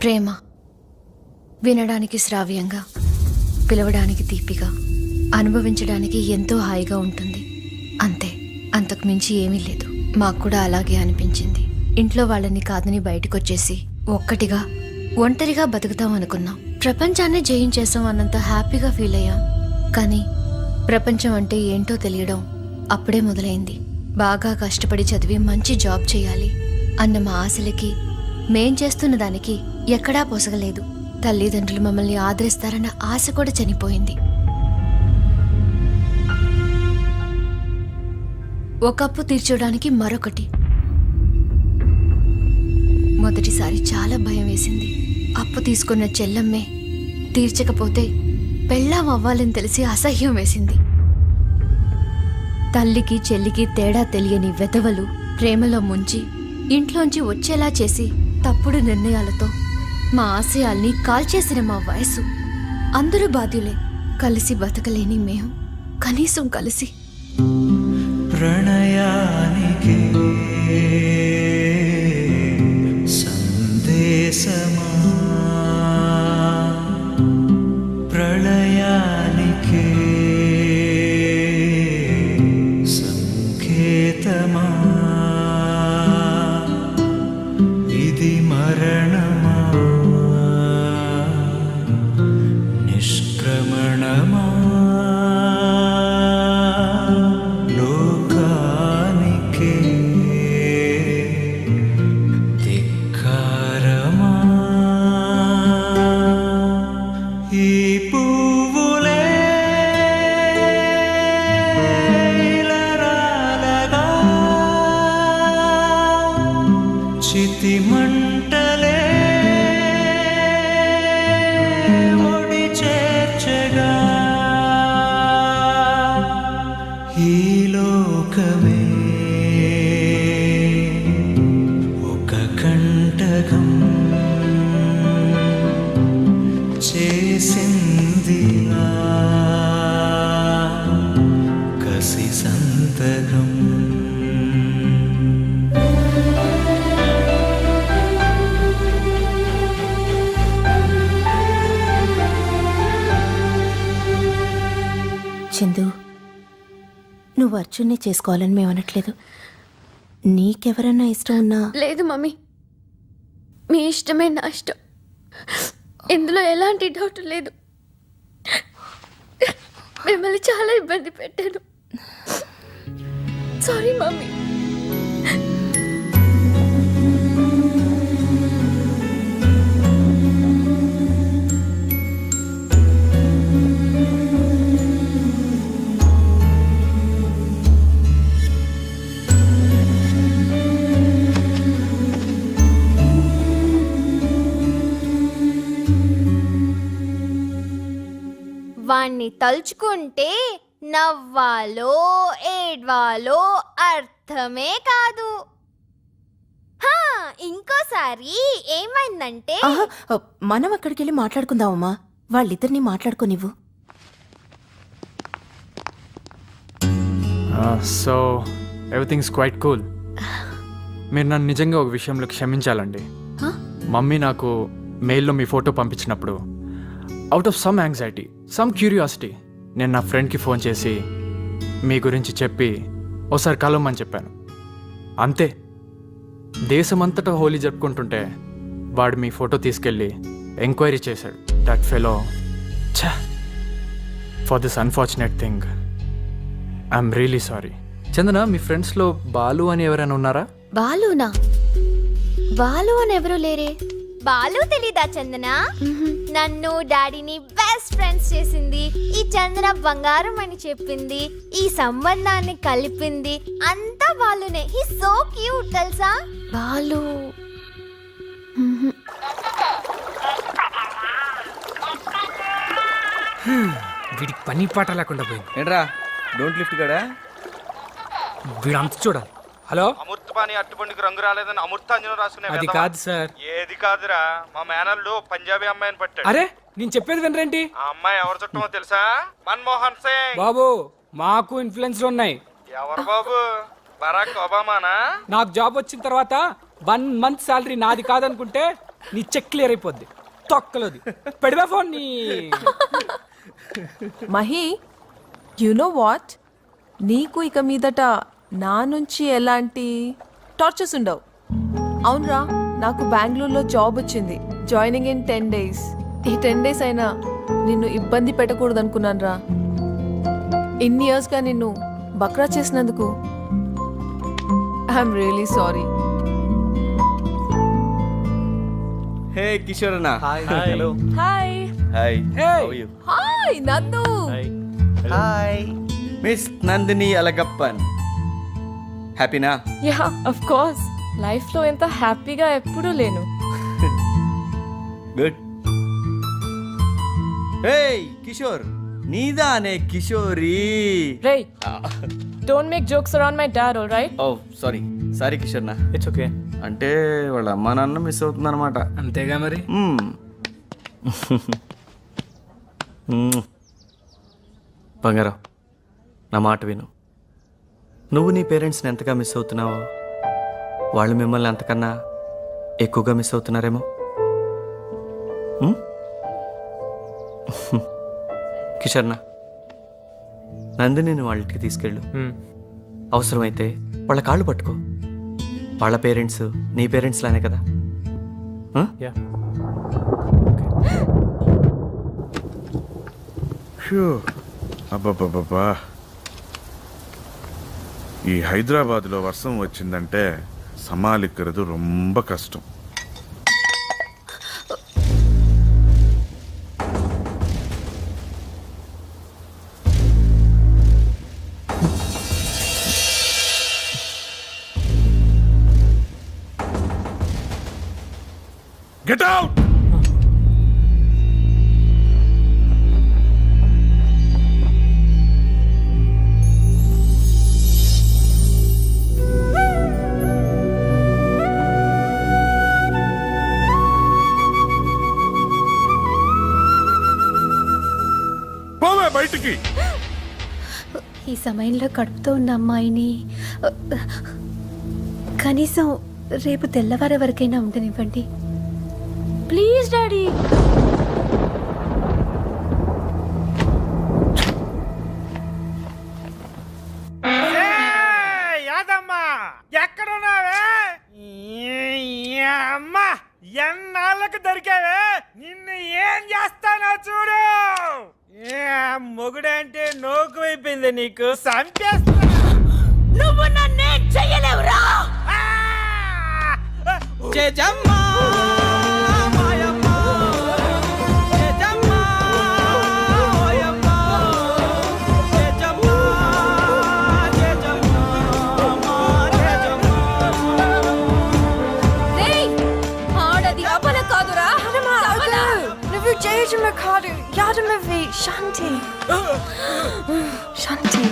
ప్రేమ వినడానికి శ్రావ్యంగా, పిలవడానికి తీపిగా, అనుభవించడానికి ఎంతో హాయిగా ఉంటుంది. అంతే, అంతకు మించి ఏమీ లేదు. మాకు కూడా అలాగే అనిపించింది. ఇంట్లో వాళ్ళని కాదని బయటకొచ్చేసి ఒక్కటిగా ఒంటరిగా బతుకుతాం అనుకున్నాం. ప్రపంచాన్ని జయించేసాం అన్నంత హ్యాపీగా ఫీల్ అయ్యాం. కానీ ప్రపంచం అంటే ఏంటో తెలియడం అప్పుడే మొదలైంది. బాగా కష్టపడి చదివి మంచి జాబ్ చేయాలి అన్న మా ఆశలకి, మేం చేస్తున్న దానికి ఎక్కడా పొసగలేదు. తల్లిదండ్రులు మమ్మల్ని ఆదరిస్తారన్న ఆశ కూడా చనిపోయింది. ఒక అప్పు తీర్చడానికి మరొకటి. మొదటిసారి చాలా భయం వేసింది. అప్పు తీసుకున్న చెల్లమ్మే తీర్చకపోతే పెళ్ళాం అవ్వాలని తెలిసి అసహ్యం వేసింది. తల్లికి చెల్లికి తేడా తెలియని వెధవలు ప్రేమలో ముంచి ఇంట్లోంచి వచ్చేలా చేసి తప్పుడు నిర్ణయాలతో మా ఆశయాల్ని కాల్చేసిన మా వయసు. అందరూ బాధ్యులే. కలిసి బతకలేని మేము కనీసం కలిసి ప్రణయానికి సందేశమా, ప్రళయానికి సంకేతమా, ఇది మరణమా నిష్క్రమణమా, లోకానికే ధిక్కారమా. ఈ పువ్వులే ఇలరాలగా, చితి మంటలే ఒడి చేర్చగా, ఈ లోకమే ఒక కంటకం చేసిందిలా కసి సంతకం. చందు, నువ్వు అర్జున్ని చేసుకోవాలని మేము అనట్లేదు. నీకెవరన్నా ఇష్టం ఉన్నా లేదు మమ్మీ, మీ ఇష్టమే నా ఇష్టం. ఇందులో ఎలాంటి డౌట్ లేదు. మిమ్మల్ని చాలా ఇబ్బంది పెట్టాను. Sorry mummy. వాణ్ణి తలుచుకుంటే నవ్వాలో ఏడ్వాలో అర్థమే కాదు. హా, ఇంకోసారి ఏమైందంటే ఆహా, మనం అక్కడికి వెళ్ళి మాట్లాడుకుందామమ్మా. వాళ్ళిద్దరిని మాట్లాడుకోనివ్వు. So everything's quite cool. మీరు నన్ను నిజంగా ఒక విషయంలో క్షమించాలండి. మమ్మీ నాకు మెయిల్లో మీ ఫోటో పంపించినప్పుడు out of some anxiety, some curiosity, నేను నా ఫ్రెండ్కి ఫోన్ చేసి మీ గురించి చెప్పి ఒకసారి కలవమని చెప్పాను. అంతే. దేశమంతటా హోలీ జరుపుకుంటుంటే వాడు మీ ఫోటో తీసుకెళ్ళి ఎంక్వైరీ చేశాడు. దట్ ఫెలో, ఛా, for this unfortunate thing I'm really sorry. Chandana, మీ ఫ్రెండ్స్లో బాలు అని ఎవరైనా ఉన్నారా? బాలునా? బాలు అని ఎవరూ లేరే. బాలు తెలీదా చందన? నన్ను డాడీని బెస్ట్ ఫ్రెండ్స్ చేసింది. ఈ చందన బంగారం అని చెప్పింది. ఈ సంబంధాన్ని కలిపింది అంతా బాలునే. హీ సో క్యూట్ తెలుసా? బాలు వీడికి పని పాట లేకుండా పోయింది. ఏంట్రా డోంట్ లిఫ్ట్ గడా? వీడు అంత చూడాలి. హలో, అమృతపాణి అట్టుపండుకి రంగు రాలేదని అమృతాంజనం రాసుకునే అది వెధవ. కాదు సార్. ఏది కాదురా, మా మేనల్లు పంజాబీ అమ్మాయిని పట్టాడు. అరే, నేను చెప్పేది వినరేంటి? ఆ అమ్మాయి ఎవరు చుట్టమో తెలుసా? మన్మోహన్ సింగ్. బాబు, మాకు ఇన్ఫ్లుయెన్స్లు ఉన్నాయి. ఎవరు బాబు? బరాక్ ఒబామానా? నాకు జాబ్ వచ్చిన తర్వాత 1 month శాలరీ నాది కాదనుకుంటే నీ చెక్ క్లియర్ అయిపోద్ది తొక్కలోది పెడివా ఫోన్ నీ మహి యు నో వాట్ నీకు ఇక మీదట నా నుంచి ఎలాంటి టార్చర్స్ ఉండవు. అవునరా, నాకు బెంగళూరులో జాబ్ వచ్చింది. Joining in 10 days. ఈ 10 days అయినా నిన్ను ఇబ్బంది పెట్టకూడదు అనుకున్నాను రా. ఇన్ని ఇయర్స్గా నిన్ను బక్రా చేసినందుకు I'm really sorry. Hey Kishore అన్న hi hello hi hi Hey. Hi Nandu. Hi miss Nandini Alagappan హ్యాపీనా యా ఆఫ్ కోర్స్, లైఫ్లో ఎంత హ్యాపీగా ఎప్పుడూ లేను. గుడ్ హే కిషోర్ నీదానే కిషోరి రేయ్, don't make jokes around my dad, all right? Oh sorry sorry Kishore నా ఇట్స్ ఓకే. అంటే వాళ్ళ అమ్మా నాన్న మిస్ అవుతుంది అనమాట అంతేగా మరి బంగారం నా మాట విను. నువ్వు నీ పేరెంట్స్ని ఎంతగా మిస్ అవుతున్నావో వాళ్ళు మిమ్మల్ని అంతకన్నా ఎక్కువగా మిస్ అవుతున్నారేమో. కిషోర్నా నందిని వాళ్ళ ఇంటికి తీసుకెళ్ళు. అవసరమైతే వాళ్ళ కాళ్ళు పట్టుకో. వాళ్ళ పేరెంట్స్ నీ పేరెంట్స్ లానే కదా. యా అబ్బబ్బబ్బా, ఈ హైదరాబాద్లో వర్షం వచ్చిందంటే సమాలిక్கிறது ரொம்ப కష్టం. Get out. పోవే బయటికి. ఈ సమయంలో కడుపుతో ఉన్న అమ్మాయిని కనీసం రేపు తెల్లవారే వరకైనా ఉండనివ్వండి ప్లీజ్ డాడీ. యాదమ్మా ఎక్కడున్నావే? అమ్మా ఎన్నాళ్ళకు దొరికావే, నిన్ను ఏం చేస్తానో చూడు. మొగుడంటే నోకు అయిపోయింది నీకు, సంపేస్తా. నువ్వు నన్నేం చెయ్యలేవురా. ఆడది అపన కాదురా, నువ్వు చేయటమే కాదు యాదమవి శాంతి శాంతి